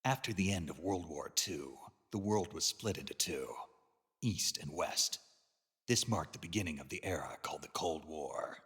After the end of World War II, the world was split into two, East and West. This marked the beginning of the era called the Cold War.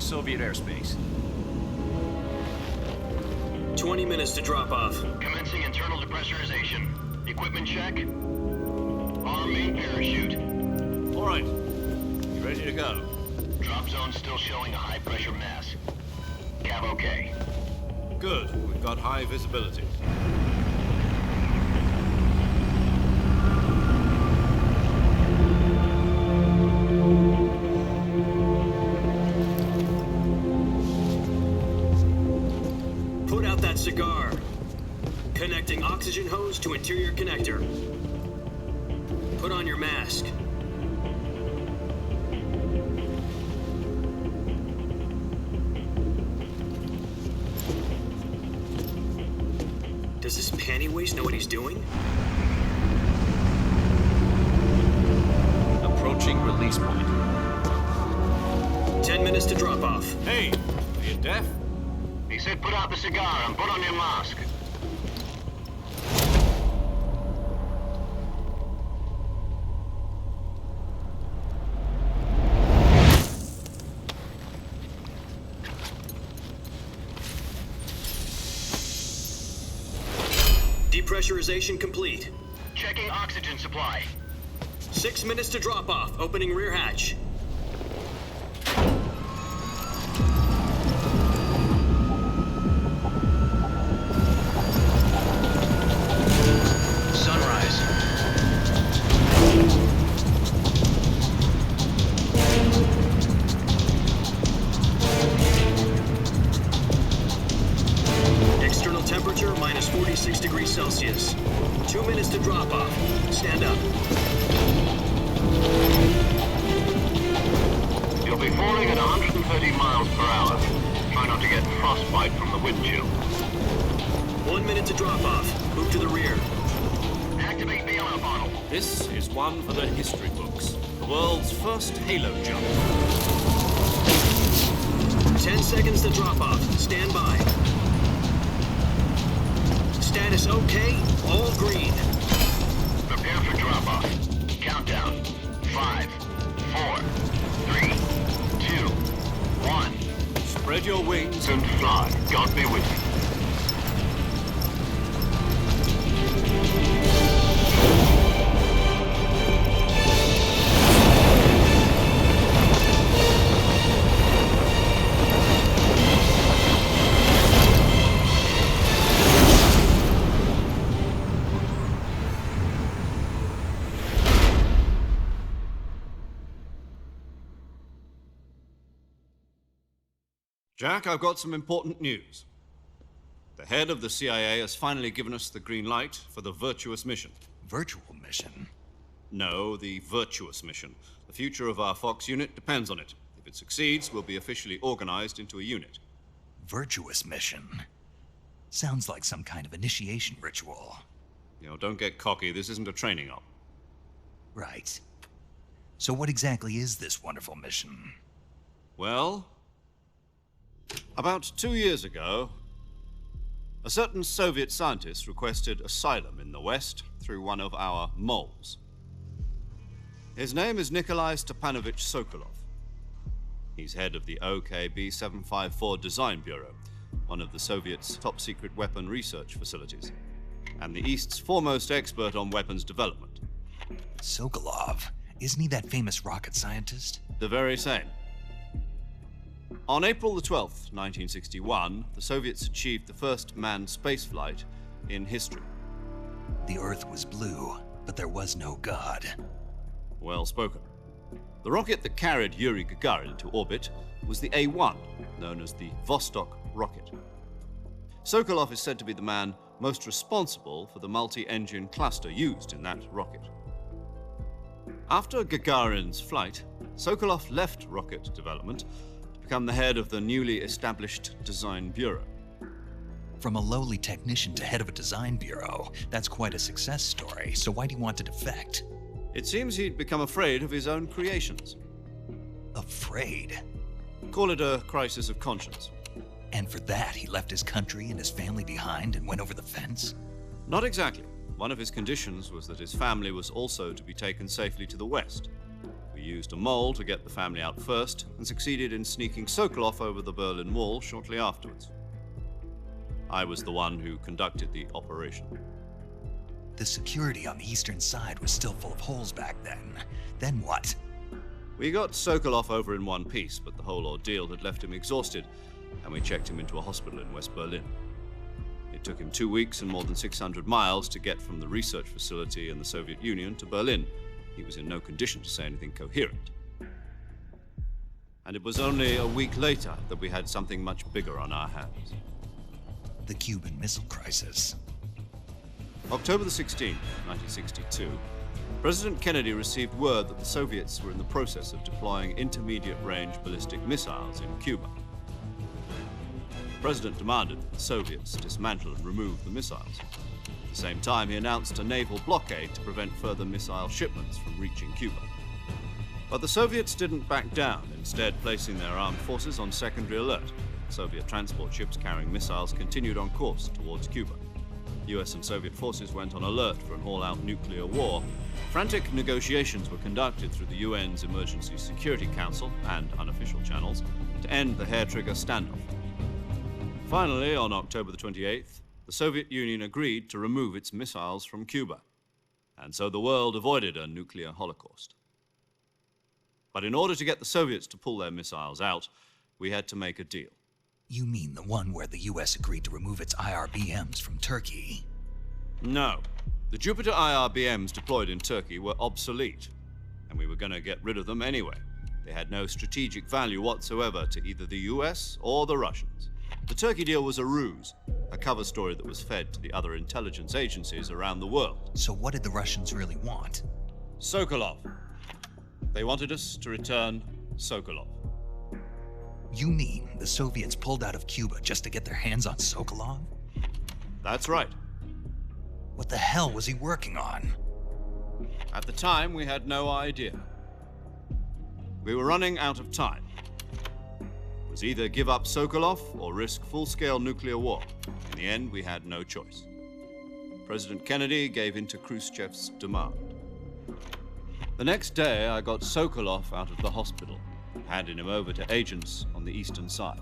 Soviet airspace. 20 minutes to drop off. Commencing internal depressurization. Equipment check. On main parachute. All right. You ready to go? Drop zone still showing a high pressure mass. Cav okay. Good. We've got high visibility. Cigar. Connecting oxygen hose to interior connector. Put on your mask. Does this panty waste know what he's doing? Approaching release point. 10 minutes to drop off. Hey, are you deaf? He said put out the cigar and put on your mask. Depressurization complete. Checking oxygen supply. 6 minutes to drop off. Opening rear hatch. Celsius. 2 minutes to drop off. Stand up. You'll be falling at 130 miles per hour. Try not to get frostbite from the wind chill. 1 minute to drop off. Move to the rear. Activate the alarm bottle. This is one for the history books. The world's first halo jump. 10 seconds to drop off. Stand by. Status okay, all green. Prepare for drop-off. Countdown. 5, 4, 3, 2, 1. Spread your wings and fly. God be with you. Jack, I've got some important news. The head of the CIA has finally given us the green light for the virtuous mission. Virtual mission? No, the virtuous mission. The future of our Fox unit depends on it. If it succeeds, we'll be officially organized into a unit. Virtuous mission? Sounds like some kind of initiation ritual. You know, don't get cocky. This isn't a training op. Right. So what exactly is this wonderful mission? Well, about 2 years ago, a certain Soviet scientist requested asylum in the West through one of our moles. His name is Nikolai Stepanovich Sokolov. He's head of the OKB 754 Design Bureau, one of the Soviets' top-secret weapon research facilities, and the East's foremost expert on weapons development. Sokolov? Isn't he that famous rocket scientist? The very same. On April the 12th, 1961, the Soviets achieved the first manned spaceflight in history. The Earth was blue, but there was no God. Well spoken. The rocket that carried Yuri Gagarin into orbit was the A-1, known as the Vostok rocket. Sokolov is said to be the man most responsible for the multi-engine cluster used in that rocket. After Gagarin's flight, Sokolov left rocket development to become the head of the newly established design bureau. From a lowly technician to head of a design bureau, that's quite a success story, so why do you want to defect? It seems he'd become afraid of his own creations. Afraid? Call it a crisis of conscience. And for that, he left his country and his family behind and went over the fence? Not exactly. One of his conditions was that his family was also to be taken safely to the west. We used a mole to get the family out first and succeeded in sneaking Sokolov over the Berlin Wall shortly afterwards. I was the one who conducted the operation. The security on the eastern side was still full of holes back then. Then what? We got Sokolov over in one piece, but the whole ordeal had left him exhausted, and we checked him into a hospital in West Berlin. It took him 2 weeks and more than 600 miles to get from the research facility in the Soviet Union to Berlin. He was in no condition to say anything coherent. And it was only a week later that we had something much bigger on our hands. The Cuban Missile Crisis. October the 16th, 1962, President Kennedy received word that the Soviets were in the process of deploying intermediate-range ballistic missiles in Cuba. The President demanded that the Soviets dismantle and remove the missiles. At the same time, he announced a naval blockade to prevent further missile shipments from reaching Cuba. But the Soviets didn't back down, instead placing their armed forces on secondary alert. Soviet transport ships carrying missiles continued on course towards Cuba. US and Soviet forces went on alert for an all-out nuclear war. Frantic negotiations were conducted through the UN's Emergency Security Council and unofficial channels to end the hair-trigger standoff. Finally, on October the 28th, the Soviet Union agreed to remove its missiles from Cuba, and so the world avoided a nuclear holocaust. But in order to get the Soviets to pull their missiles out, we had to make a deal. You mean the one where the US agreed to remove its IRBMs from Turkey? No. The Jupiter IRBMs deployed in Turkey were obsolete, and we were going to get rid of them anyway. They had no strategic value whatsoever to either the US or the Russians. The Turkey deal was a ruse, a cover story that was fed to the other intelligence agencies around the world. So what did the Russians really want? Sokolov. They wanted us to return Sokolov. You mean the Soviets pulled out of Cuba just to get their hands on Sokolov? That's right. What the hell was he working on? At the time, we had no idea. We were running out of time. It was either give up Sokolov or risk full-scale nuclear war. In the end, we had no choice. President Kennedy gave in to Khrushchev's demand. The next day, I got Sokolov out of the hospital, handing him over to agents on the eastern side.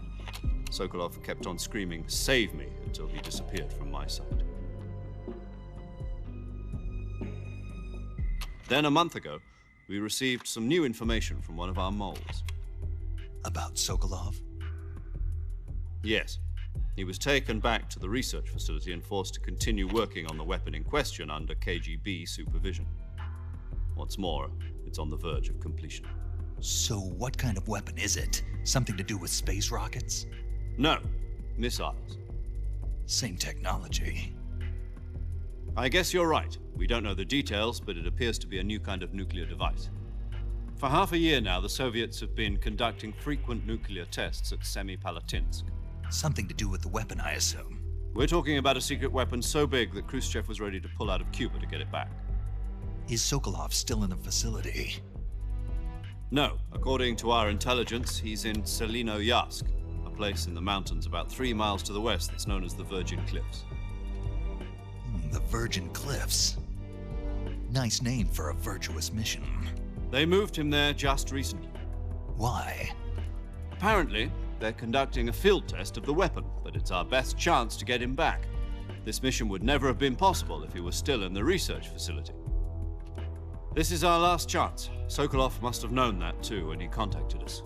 Sokolov kept on screaming, "Save me," until he disappeared from my sight. Then a month ago, we received some new information from one of our moles. About Sokolov? Yes. He was taken back to the research facility and forced to continue working on the weapon in question under KGB supervision. What's more, it's on the verge of completion. So what kind of weapon is it? Something to do with space rockets? No, missiles. Same technology. I guess you're right. We don't know the details, but it appears to be a new kind of nuclear device. For half a year now, the Soviets have been conducting frequent nuclear tests at Semipalatinsk. Something to do with the weapon, I assume. We're talking about a secret weapon so big that Khrushchev was ready to pull out of Cuba to get it back. Is Sokolov still in the facility? No. According to our intelligence, he's in Selinoyarsk, a place in the mountains about 3 miles to the west that's known as the Virgin Cliffs. The Virgin Cliffs. Nice name for a virtuous mission. They moved him there just recently. Why? Apparently, they're conducting a field test of the weapon, but it's our best chance to get him back. This mission would never have been possible if he was still in the research facility. This is our last chance. Sokolov must have known that too when he contacted us.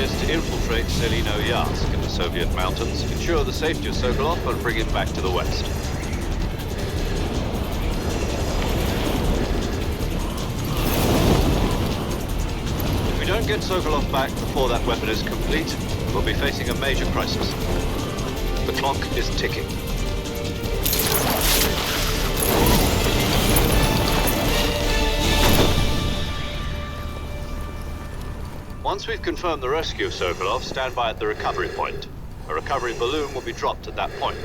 is to infiltrate Selino-Yarsk in the Soviet mountains, ensure the safety of Sokolov, and bring him back to the west. If we don't get Sokolov back before that weapon is complete, we'll be facing a major crisis. The clock is ticking. Once we've confirmed the rescue of Sokolov, stand by at the recovery point. A recovery balloon will be dropped at that point.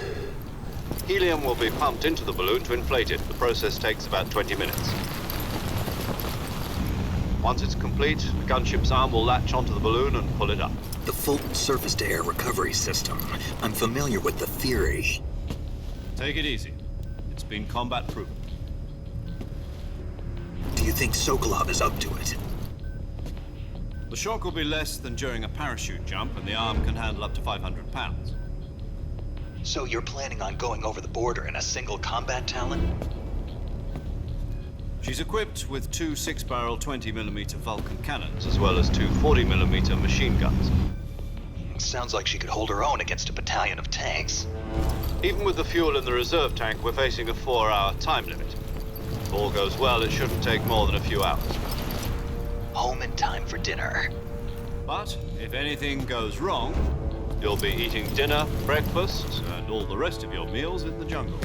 Helium will be pumped into the balloon to inflate it. The process takes about 20 minutes. Once it's complete, the gunship's arm will latch onto the balloon and pull it up. The full surface-to-air recovery system. I'm familiar with the theory. Take it easy. It's been combat-proven. Do you think Sokolov is up to it? The shock will be less than during a parachute jump, and the arm can handle up to 500 pounds. So you're planning on going over the border in a single combat Talon? She's equipped with two 6-barrel 20mm Vulcan cannons, as well as two 40mm machine guns. Sounds like she could hold her own against a battalion of tanks. Even with the fuel in the reserve tank, we're facing a 4-hour time limit. If all goes well, it shouldn't take more than a few hours. Home in time for dinner. But if anything goes wrong, you'll be eating dinner, breakfast, and all the rest of your meals in the jungle.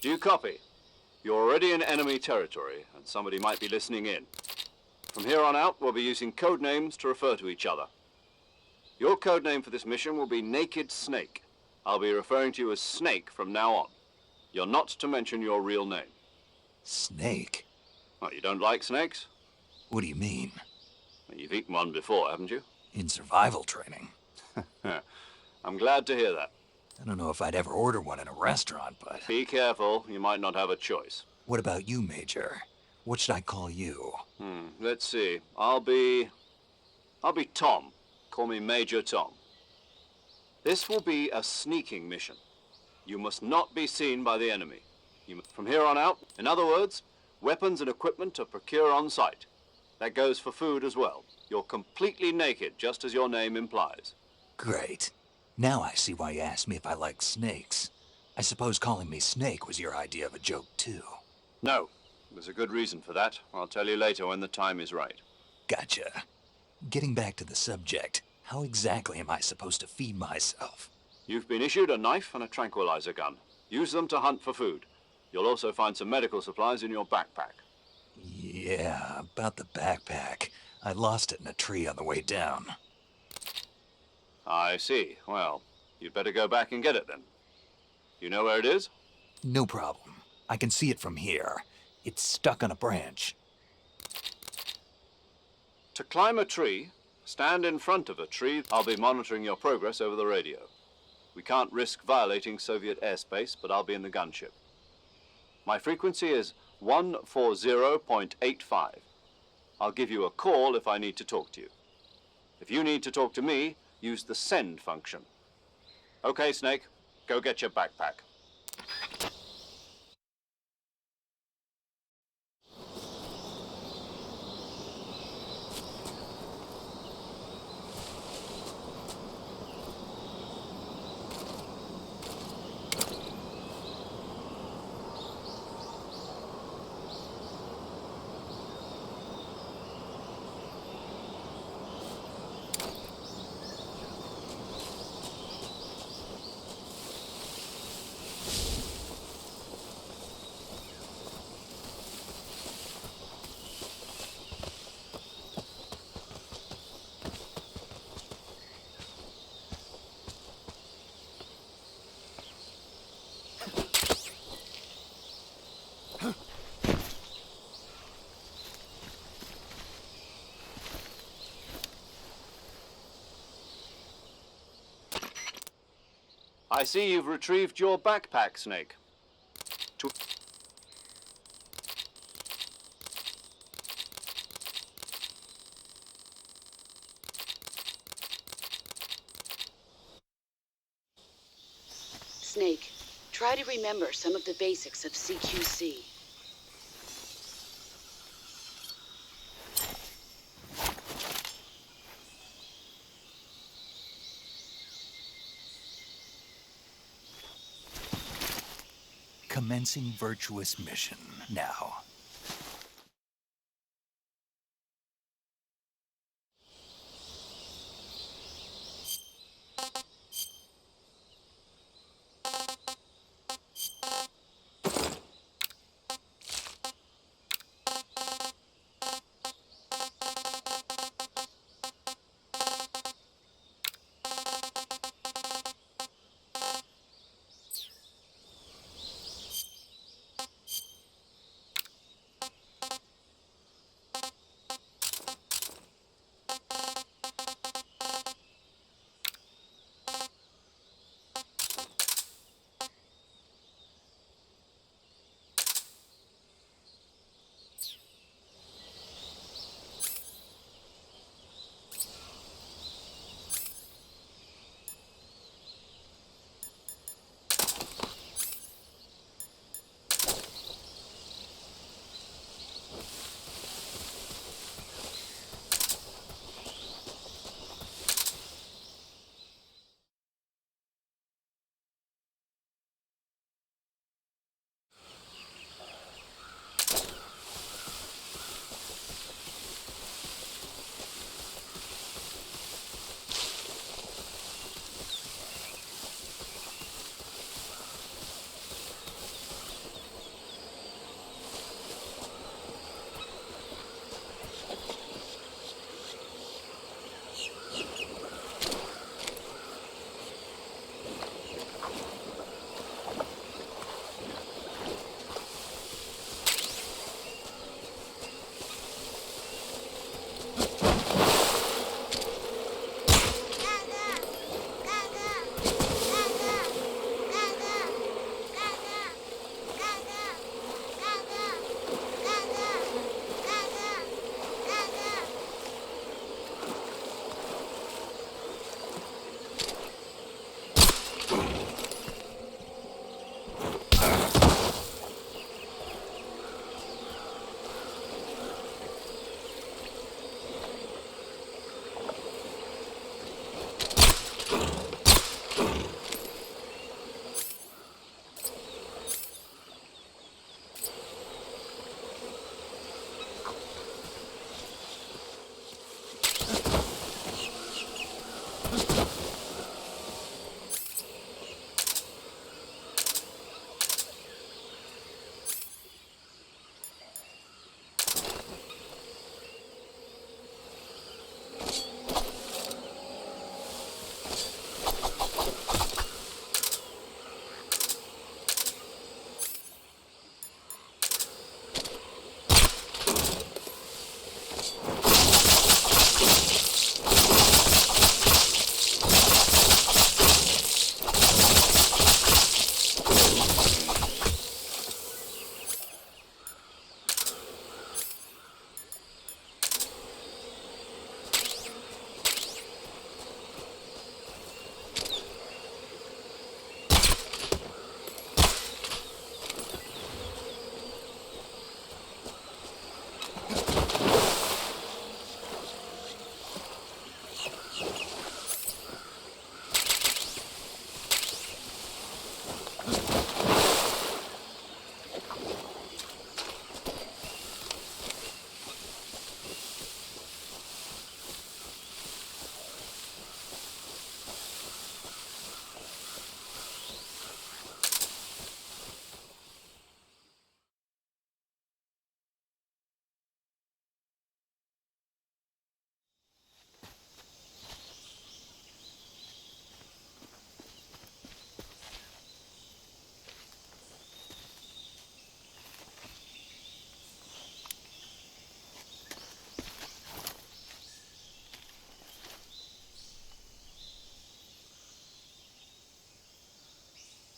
Do you copy? You're already in enemy territory, and somebody might be listening in. From here on out, we'll be using code names to refer to each other. Your code name for this mission will be Naked Snake. I'll be referring to you as Snake from now on. You're not to mention your real name. Snake? Oh, you don't like snakes? What do you mean? Well, you've eaten one before, haven't you? In survival training. I'm glad to hear that. I don't know if I'd ever order one in a restaurant, but... Be careful, you might not have a choice. What about you, Major? What should I call you? Let's see. I'll be Tom. Call me Major Tom. This will be a sneaking mission. You must not be seen by the enemy. From here on out, in other words, weapons and equipment are procured on site. That goes for food as well. You're completely naked, just as your name implies. Great. Now I see why you asked me if I like snakes. I suppose calling me Snake was your idea of a joke, too. No. There's a good reason for that. I'll tell you later when the time is right. Gotcha. Getting back to the subject, how exactly am I supposed to feed myself? You've been issued a knife and a tranquilizer gun. Use them to hunt for food. You'll also find some medical supplies in your backpack. Yeah, about the backpack. I lost it in a tree on the way down. I see. Well, you'd better go back and get it then. You know where it is? No problem. I can see it from here. It's stuck on a branch. To climb a tree, stand in front of a tree. I'll be monitoring your progress over the radio. We can't risk violating Soviet airspace, but I'll be in the gunship. My frequency is 140.85. I'll give you a call if I need to talk to you. If you need to talk to me, use the send function. Okay, Snake, go get your backpack. I see you've retrieved your backpack, Snake. Snake, try to remember some of the basics of CQC. Commencing virtuous mission now.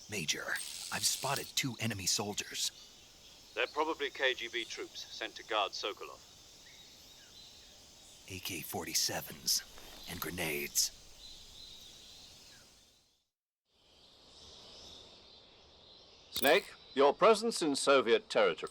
Major, I've spotted 2 enemy soldiers. They're probably KGB troops sent to guard Sokolov. AK-47s and grenades. Snake, your presence in Soviet territory.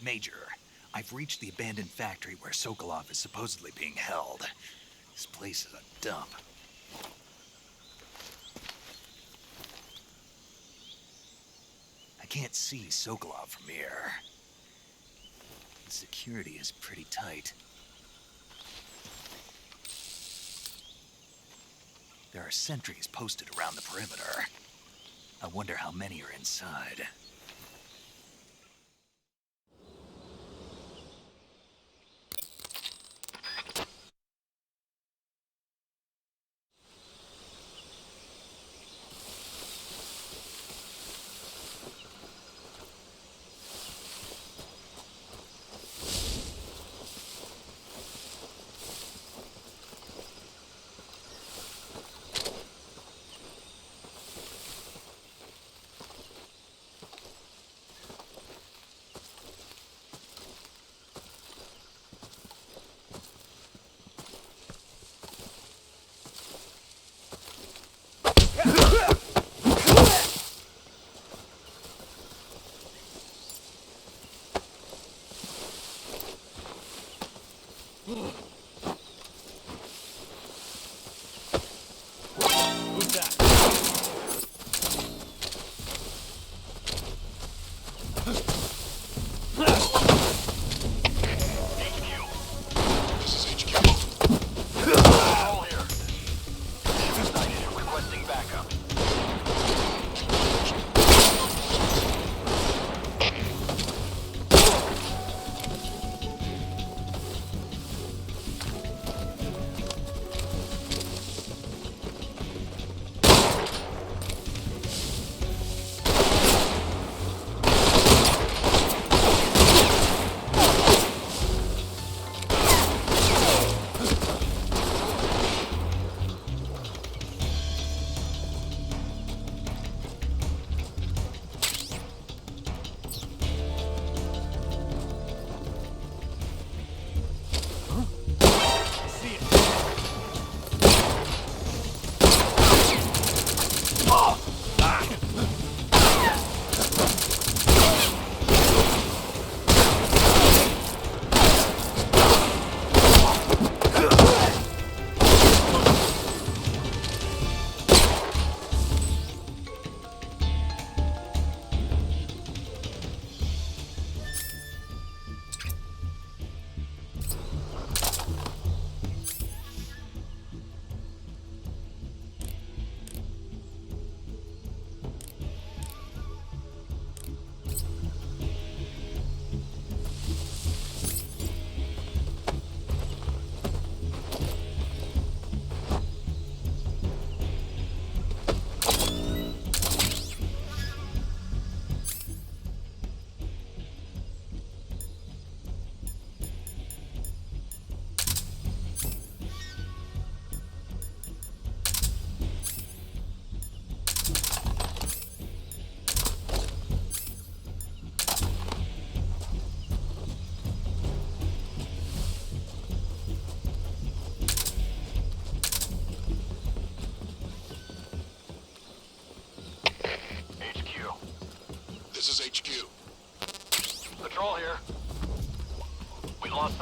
Major, I've reached the abandoned factory where Sokolov is supposedly being held. This place is a dump. I can't see Sokolov from here. The security is pretty tight. There are sentries posted around the perimeter. I wonder how many are inside.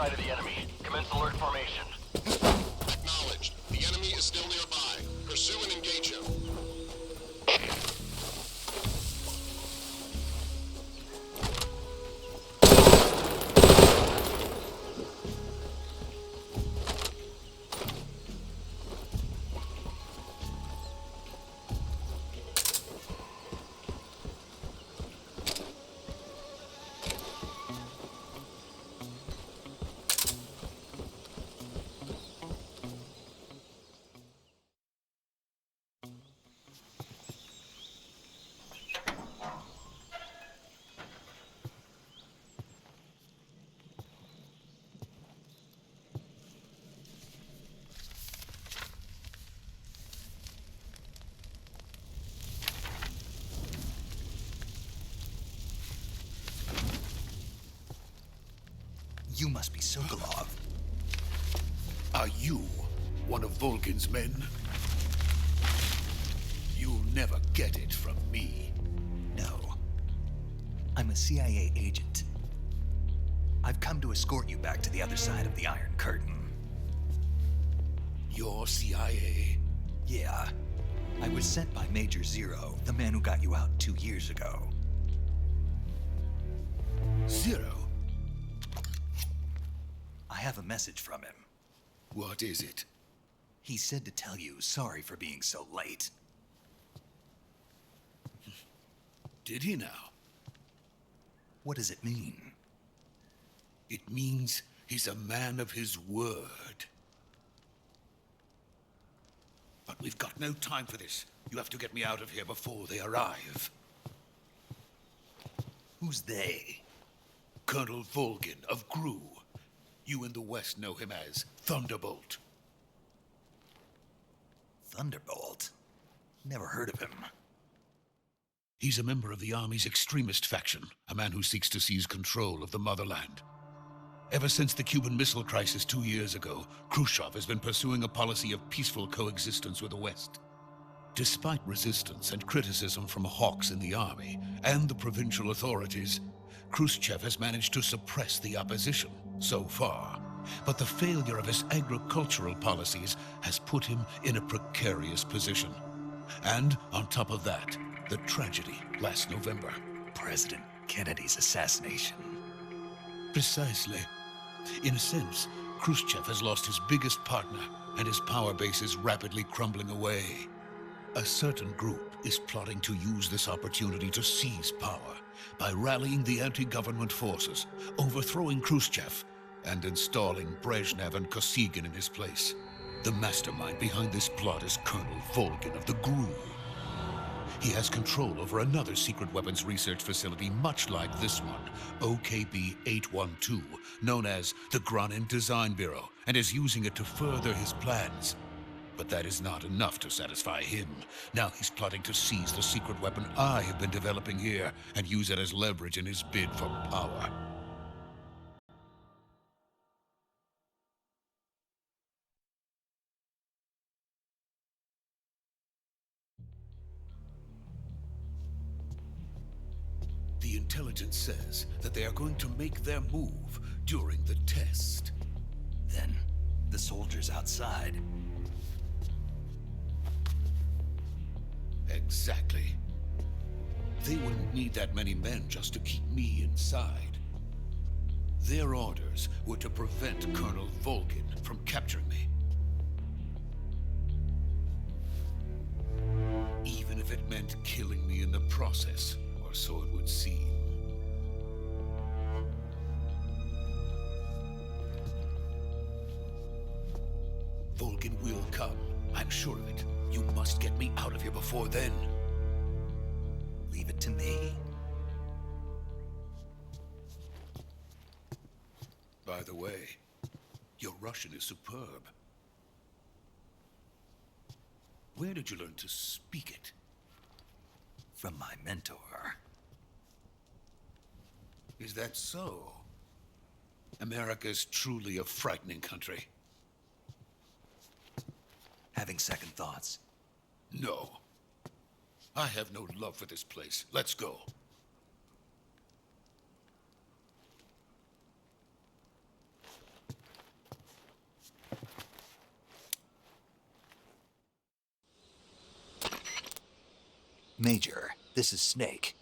sight of the enemy. Commence alert formation. Acknowledged. The enemy is still nearby. Pursue and engage him. You must be Sokolov. Are you one of Volgin's men? You'll never get it from me. No. I'm a CIA agent. I've come to escort you back to the other side of the Iron Curtain. You're CIA? Yeah. I was sent by Major Zero, the man who got you out 2 years ago. Zero? I have a message from him. What is it? He said to tell you sorry for being so late. Did he now? What does it mean? It means he's a man of his word. But we've got no time for this. You have to get me out of here before they arrive. Who's they? Colonel Volgin of GRU. You in the West know him as Thunderbolt. Thunderbolt? Never heard of him. He's a member of the Army's extremist faction, a man who seeks to seize control of the motherland. Ever since the Cuban Missile Crisis 2 years ago, Khrushchev has been pursuing a policy of peaceful coexistence with the West. Despite resistance and criticism from hawks in the army and the provincial authorities, Khrushchev has managed to suppress the opposition so far. But the failure of his agricultural policies has put him in a precarious position. And on top of that, the tragedy last November. President Kennedy's assassination. Precisely. In a sense, Khrushchev has lost his biggest partner, and his power base is rapidly crumbling away. A certain group is plotting to use this opportunity to seize power by rallying the anti-government forces, overthrowing Khrushchev, and installing Brezhnev and Kosygin in his place. The mastermind behind this plot is Colonel Volgin of the GRU. He has control over another secret weapons research facility much like this one, OKB-812, known as the Granin Design Bureau, and is using it to further his plans. But that is not enough to satisfy him. Now he's plotting to seize the secret weapon I have been developing here and use it as leverage in his bid for power. The intelligence says that they are going to make their move during the test. Then, the soldiers outside. Exactly. They wouldn't need that many men just to keep me inside. Their orders were to prevent Colonel Volgin from capturing me. Even if it meant killing me in the process, or so it would seem. Volgin will come. I'm sure of it. You must get me out of here before then. Leave it to me. By the way, your Russian is superb. Where did you learn to speak it? From my mentor. Is that so? America's truly a frightening country. Having second thoughts. No. I have no love for this place. Let's go. Major, this is Snake.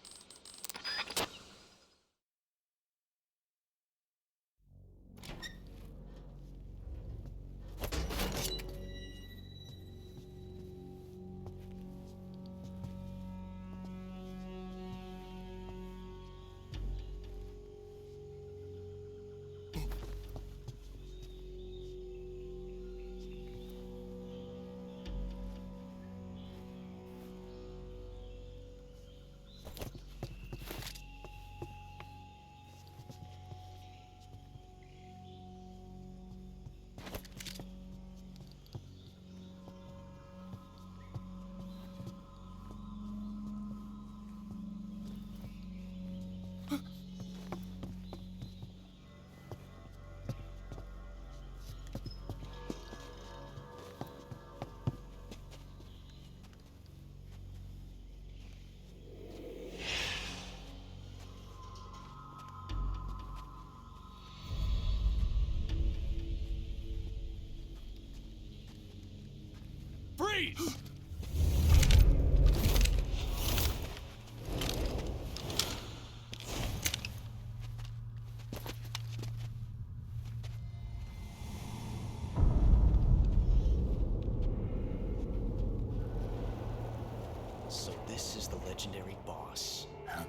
Freeze! So this is the legendary boss. Huh?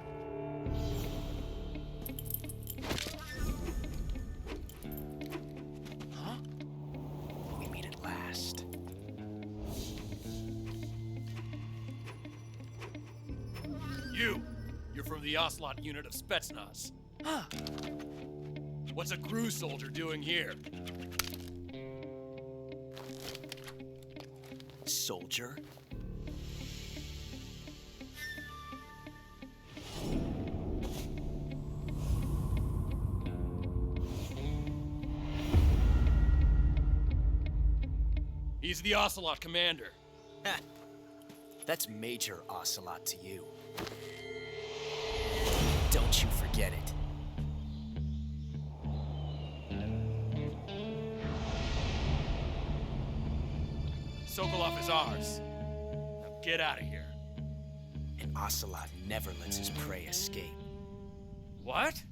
Huh? We meet at last. You're from the Ocelot unit of Spetsnaz. Huh. What's a crew soldier doing here? Soldier? He's the Ocelot commander. Ha! That's Major Ocelot to you. Don't you forget it. Sokolov is ours. Now get out of here. And Ocelot never lets his prey escape. What?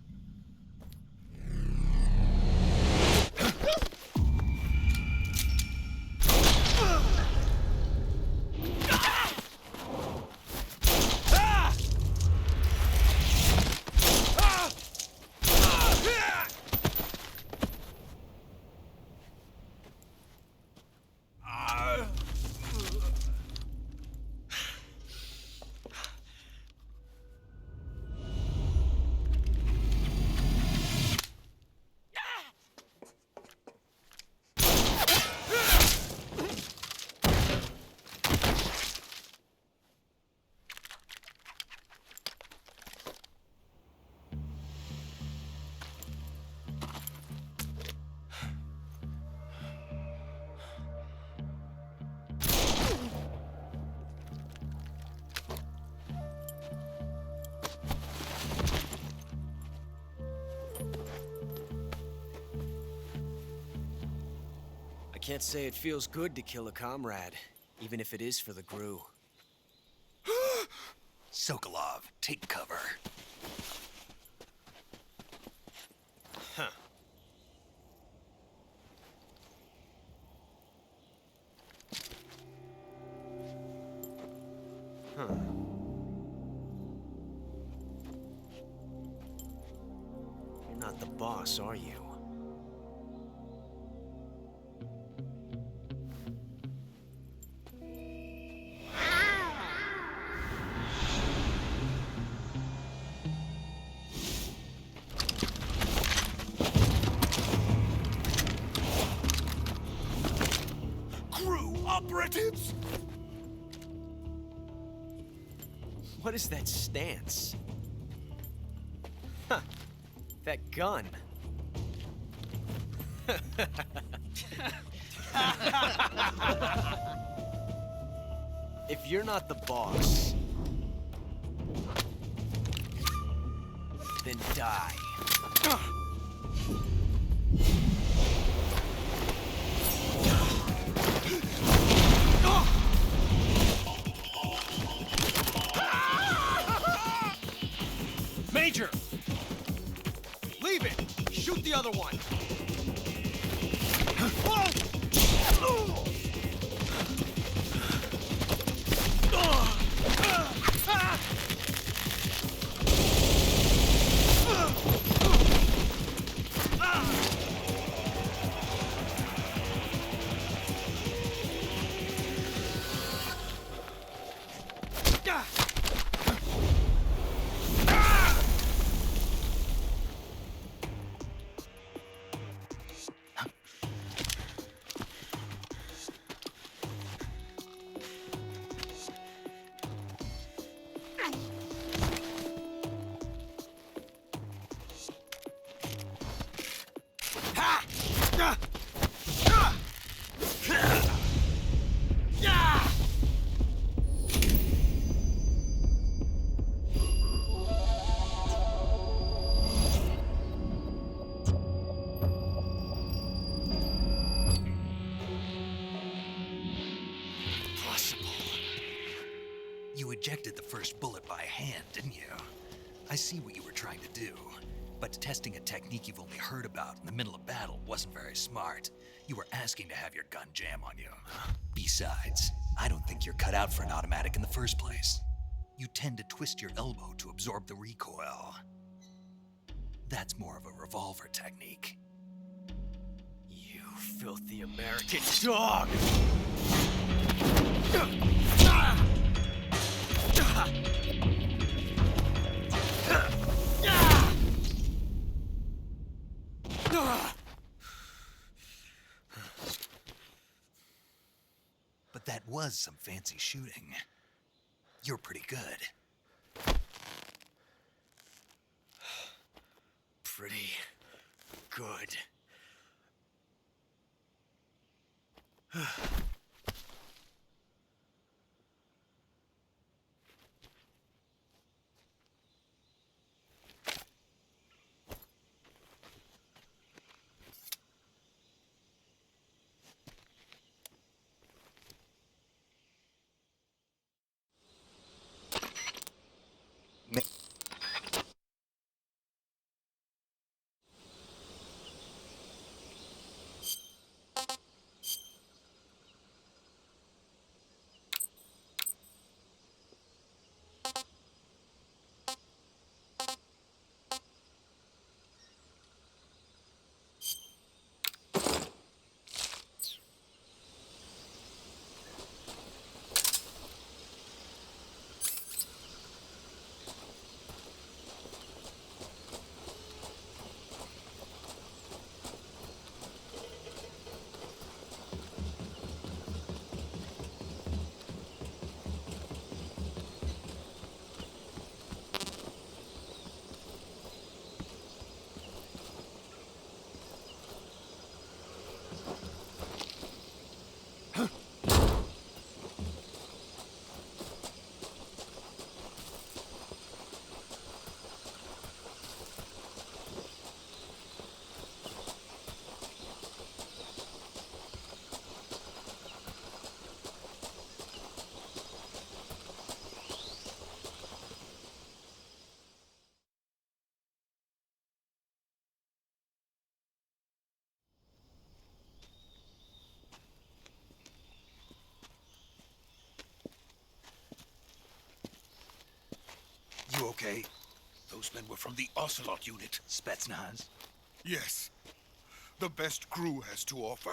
I can't say it feels good to kill a comrade, even if it is for the GRU. Sokolov, take cover. Huh. Huh. You're not the boss, are you? Operatives! What is that stance? Huh. That gun. If you're not the boss, then die. another one! You ejected the first bullet by hand, didn't you? I see what you were trying to do, but testing a technique you've only heard about in the middle of battle wasn't very smart. You were asking to have your gun jam on you. Besides, I don't think you're cut out for an automatic in the first place. You tend to twist your elbow to absorb the recoil. That's more of a revolver technique. You filthy American dog! But that was some fancy shooting. You're pretty good. Pretty good. You okay? Those men were from the Ocelot unit. Spetsnaz? Yes. The best crew has to offer.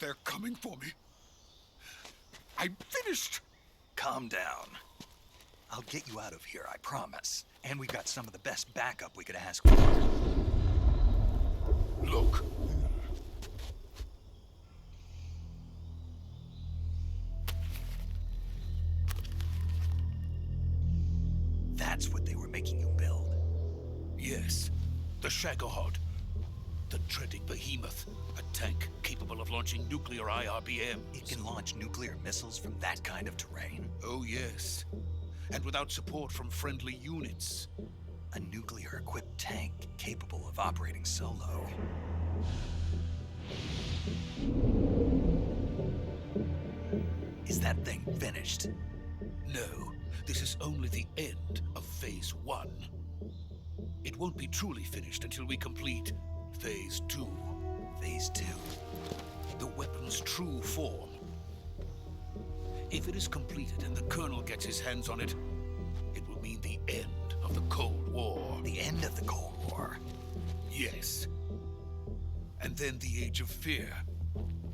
They're coming for me. I'm finished. Calm down. I'll get you out of here, I promise. And we got some of the best backup we could ask for. Look. That's what they were making you build. Yes. The Shagohod. The dreaded behemoth. A tank capable of launching nuclear IRBMs. It can launch nuclear missiles from that kind of terrain? Oh, yes. And without support from friendly units. A nuclear-equipped tank capable of operating solo. Is that thing finished? No, this is only the end of Phase 1. It won't be truly finished until we complete Phase 2. Phase 2. The weapon's true form. If it is completed and the Colonel gets his hands on it, it will mean the end of the Cold War. The end of the Cold War? Yes. And then the Age of Fear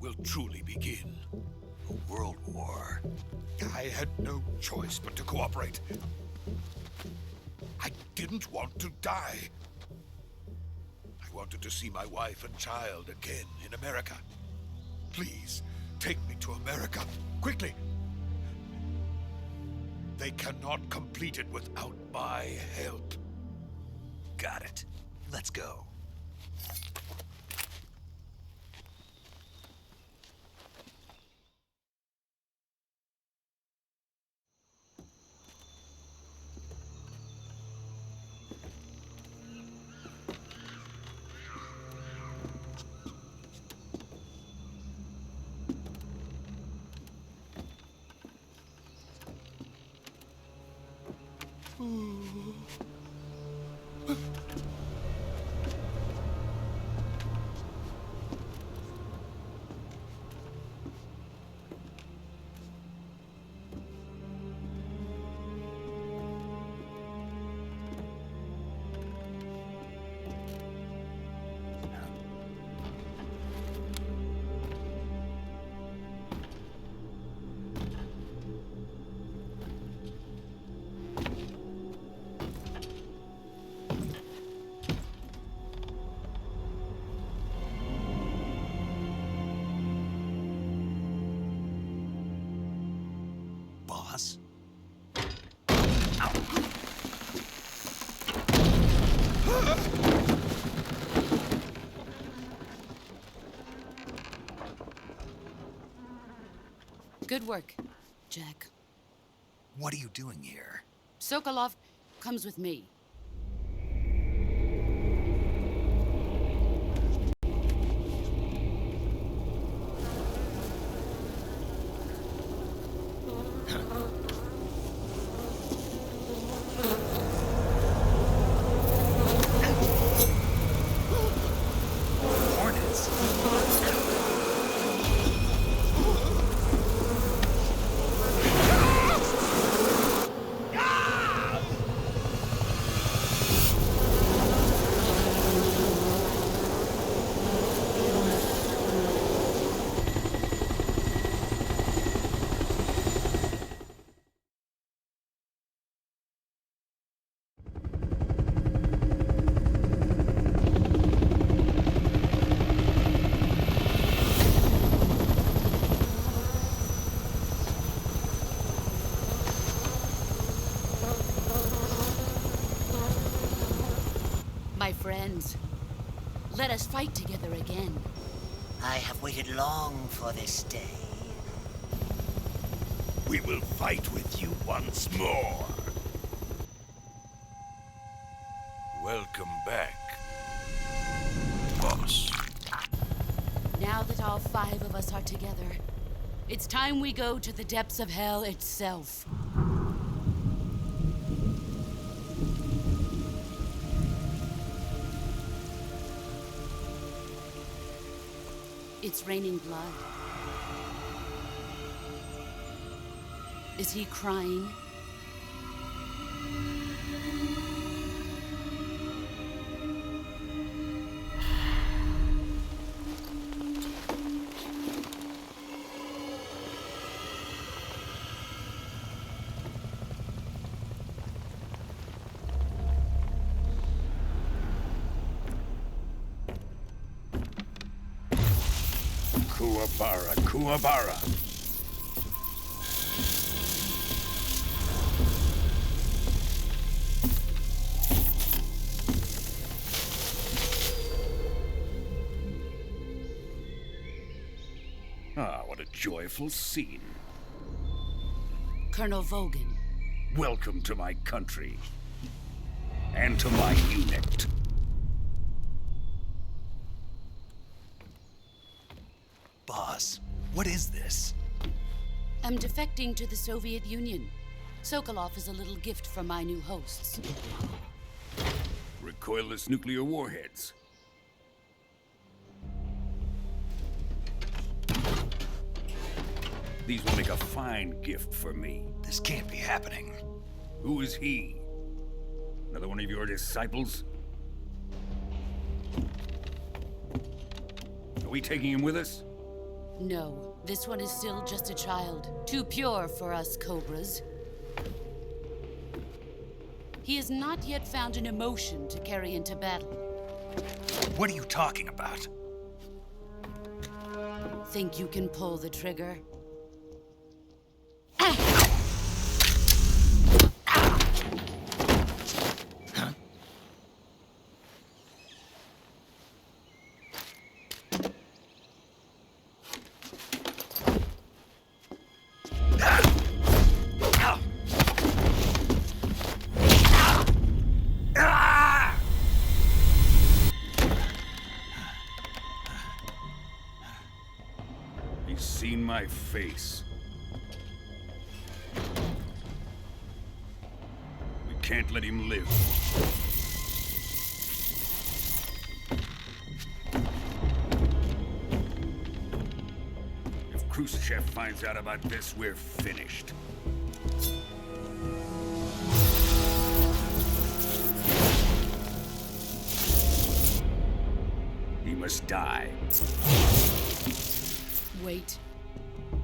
will truly begin. A world war. I had no choice but to cooperate. I didn't want to die. I wanted to see my wife and child again in America. Please, take me to America, quickly. They cannot complete it without my help. Got it. Let's go. Boss? Good work, Jack. What are you doing here? Sokolov comes with me. My friends, let us fight together again. I have waited long for this day. We will fight with you once more. Welcome back, boss. Now that all 5 of us are together, it's time we go to the depths of hell itself. It's raining blood. Is he crying? Kuwabara, Kuwabara. Ah, what a joyful scene. Colonel Vogan. Welcome to my country. And to my unit. Boss, what is this? I'm defecting to the Soviet Union. Sokolov is a little gift from my new hosts. Recoilless nuclear warheads. These will make a fine gift for me. This can't be happening. Who is he? Another one of your disciples? Are we taking him with us? No, this one is still just a child. Too pure for us Cobras. He has not yet found an emotion to carry into battle. What are you talking about? Think you can pull the trigger? He's seen my face. We can't let him live. If Khrushchev finds out about this, we're finished. He must die. Wait.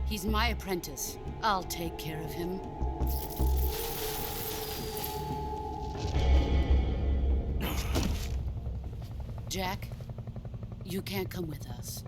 He's my apprentice. I'll take care of him. Jack, you can't come with us.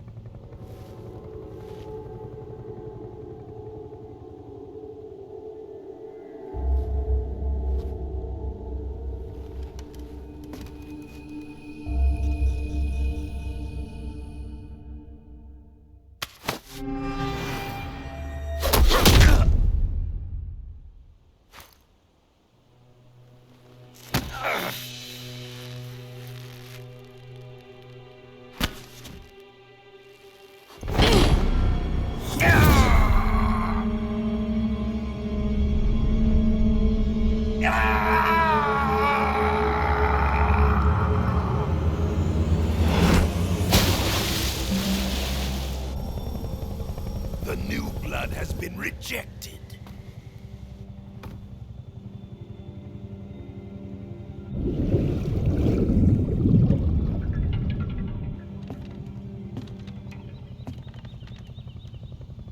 The new blood has been rejected.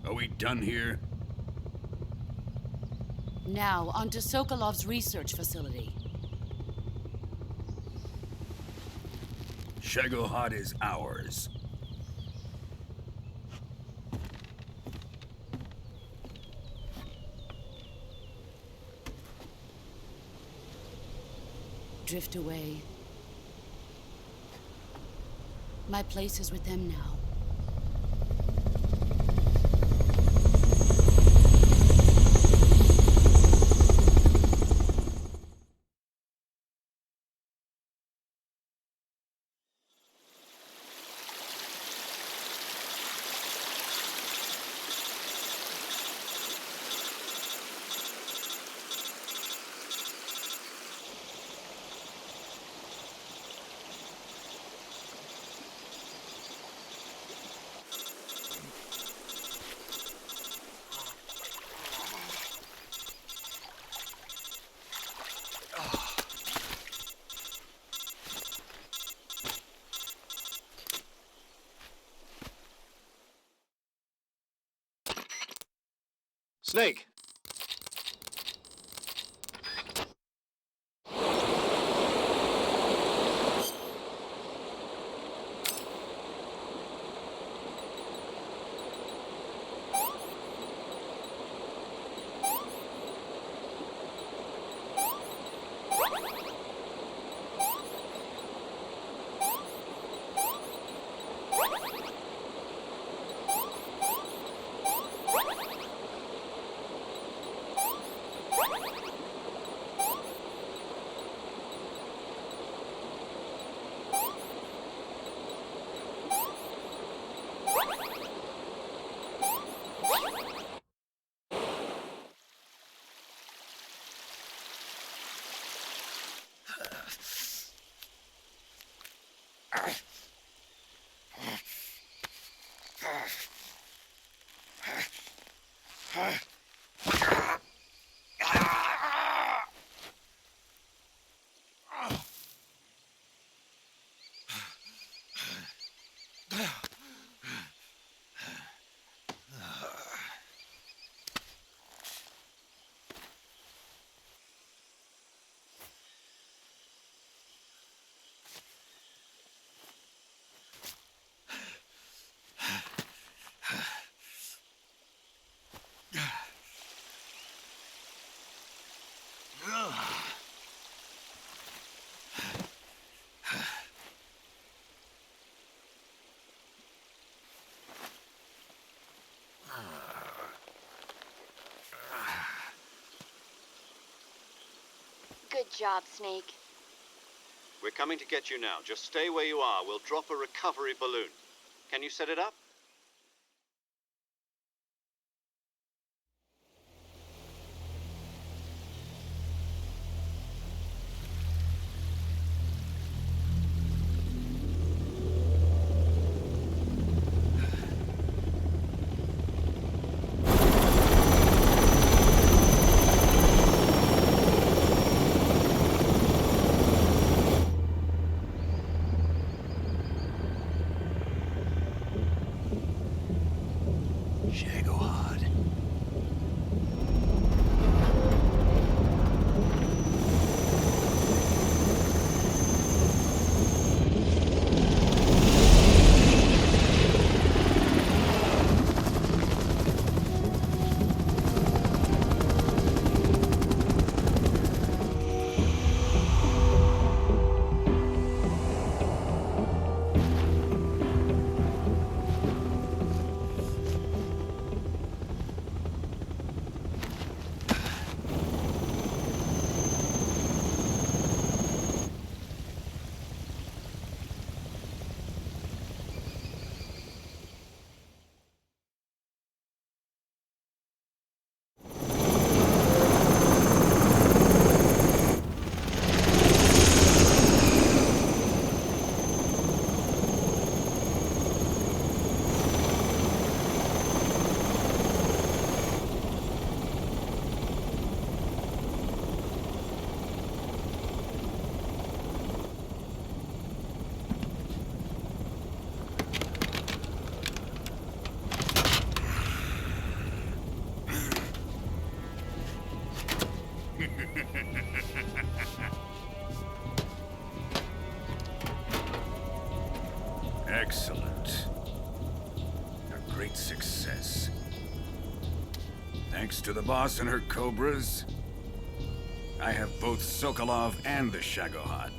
Are we done here? Now, onto Sokolov's research facility. Shagohod is ours. Drift away. My place is with them now. Snake! Good job, Snake. We're coming to get you now. Just stay where you are. We'll drop a recovery balloon. Can you set it up? Excellent. A great success. Thanks to the boss and her cobras, I have both Sokolov and the Shagohod.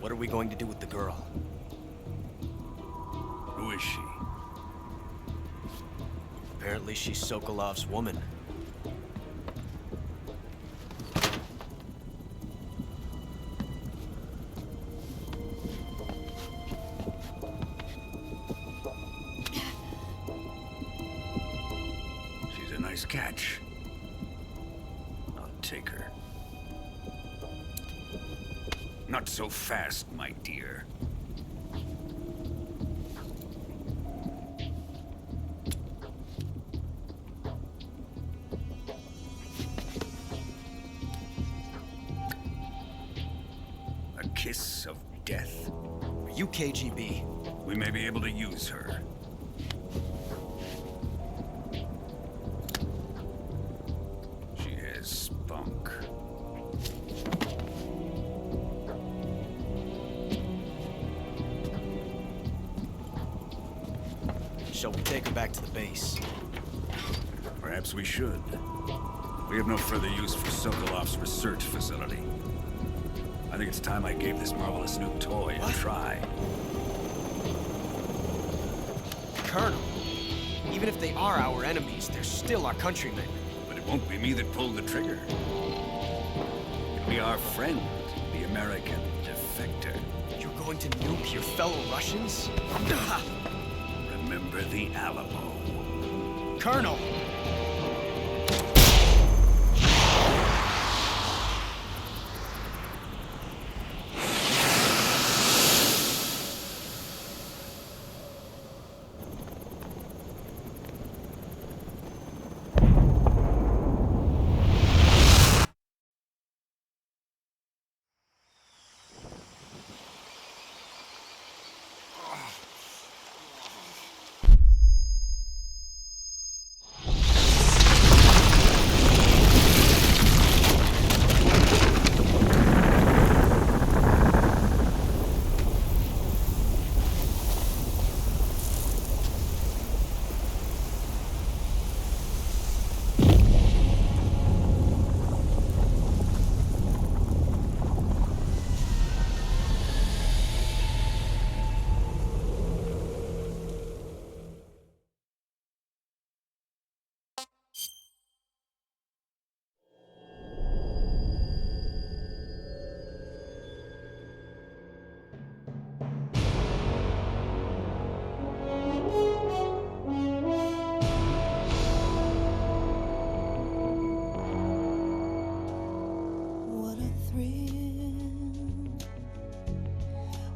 What are we going to do with the girl? Who is she? Apparently she's Sokolov's woman. She's a nice catch. I'll take her. Not so fast, my dear. A kiss of death. Are you KGB? We may be able to use her. She has spunk. Shall we take her back to the base? Perhaps we should. We have no further use for Sokolov's research facility. I think it's time I gave this marvelous new toy a try. Colonel, even if they are our enemies, they're still our countrymen. But it won't be me that pulled the trigger. It'll be our friend, the American defector. You're going to nuke your fellow Russians? Remember the Alamo. Colonel.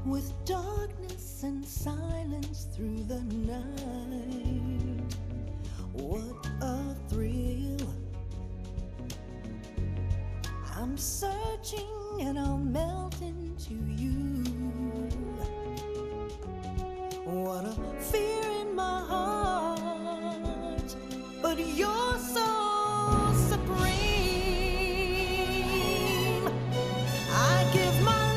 With darkness and silence through the night, what a thrill. I'm searching and I'll melt into you. What a fear in my heart, but you're so supreme. I give my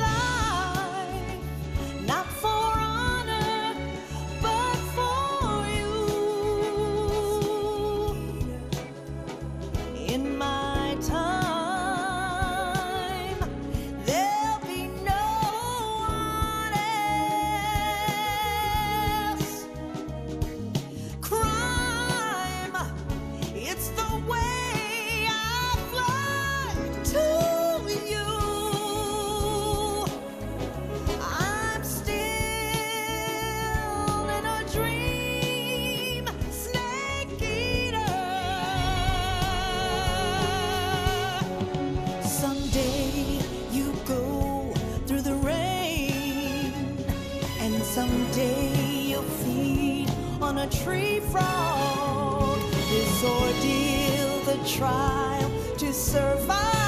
a tree frog. This ordeal, the trial to survive.